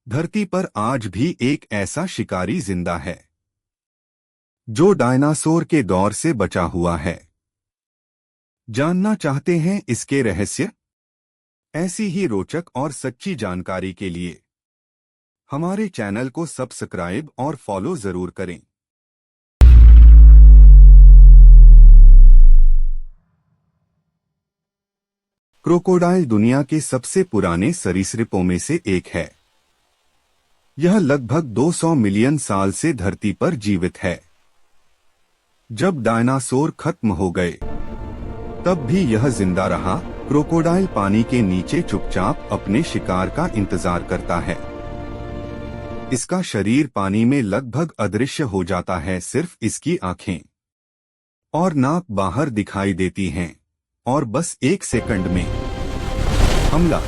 धरती पर आज भी एक ऐसा शिकारी जिंदा है जो डायनासोर के दौर से बचा हुआ है। जानना चाहते हैं इसके रहस्य? ऐसी ही रोचक और सच्ची जानकारी के लिए हमारे चैनल को सब्सक्राइब और फॉलो जरूर करें। क्रोकोडाइल दुनिया के सबसे पुराने सरीसृपों में से एक है। यह लगभग 200 मिलियन साल से धरती पर जीवित है। जब डायनासोर खत्म हो गए तब भी यह जिंदा रहा। क्रोकोडाइल पानी के नीचे चुपचाप अपने शिकार का इंतजार करता है। इसका शरीर पानी में लगभग अदृश्य हो जाता है, सिर्फ इसकी आंखें और नाक बाहर दिखाई देती हैं और बस 1 सेकंड में हमला।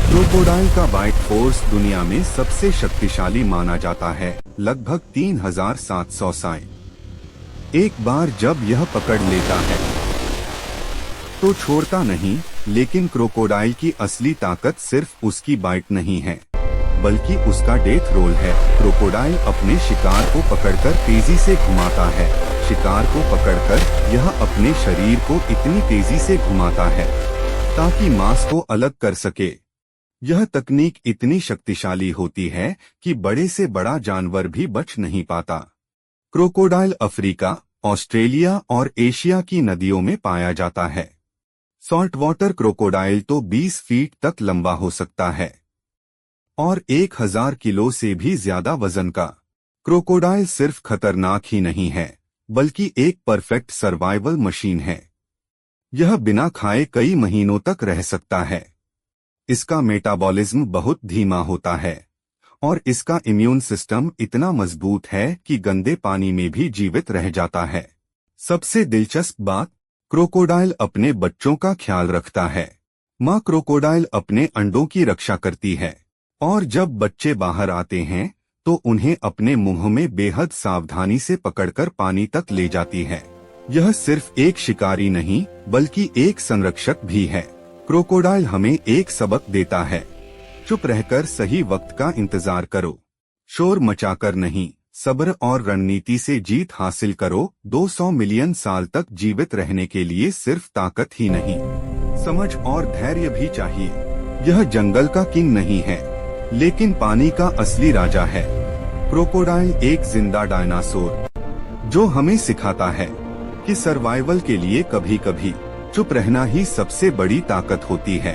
क्रोकोडाइल का बाइट फोर्स दुनिया में सबसे शक्तिशाली माना जाता है, लगभग 3700 साई। एक बार जब यह पकड़ लेता है तो छोड़ता नहीं, लेकिन क्रोकोडाइल की असली ताकत सिर्फ उसकी बाइट नहीं है बल्कि उसका डेथ रोल है। क्रोकोडाइल अपने शिकार को पकड़कर तेजी से घुमाता है। शिकार को पकड़कर यह अपने शरीर को इतनी तेजी से घुमाता है ताकि मांस को अलग कर सके। यह तकनीक इतनी शक्तिशाली होती है कि बड़े से बड़ा जानवर भी बच नहीं पाता। क्रोकोडाइल अफ्रीका, ऑस्ट्रेलिया और एशिया की नदियों में पाया जाता है। सॉल्ट वाटर क्रोकोडाइल तो 20 फीट तक लंबा हो सकता है और 1000 किलो से भी ज्यादा वजन का। क्रोकोडाइल सिर्फ खतरनाक ही नहीं है बल्कि एक परफेक्ट सर्वाइवल मशीन है। यह बिना खाए कई महीनों तक रह सकता है। इसका मेटाबॉलिज्म बहुत धीमा होता है और इसका इम्यून सिस्टम इतना मजबूत है कि गंदे पानी में भी जीवित रह जाता है। सबसे दिलचस्प बात, क्रोकोडाइल अपने बच्चों का ख्याल रखता है। माँ क्रोकोडाइल अपने अंडों की रक्षा करती है और जब बच्चे बाहर आते हैं तो उन्हें अपने मुंह में बेहद सावधानी से पकड़कर पानी तक ले जाती है। यह सिर्फ एक शिकारी नहीं बल्कि एक संरक्षक भी है। क्रोकोडाइल हमें एक सबक देता है, चुप रहकर सही वक्त का इंतजार करो, शोर मचाकर नहीं, सब्र और रणनीति से जीत हासिल करो। 200 मिलियन साल तक जीवित रहने के लिए सिर्फ ताकत ही नहीं, समझ और धैर्य भी चाहिए। यह जंगल का किंग नहीं है लेकिन पानी का असली राजा है। क्रोकोडाइल एक जिंदा डायनासोर जो हमें सिखाता है कि सर्वाइवल के लिए कभी कभी चुप रहना ही सबसे बड़ी ताकत होती है।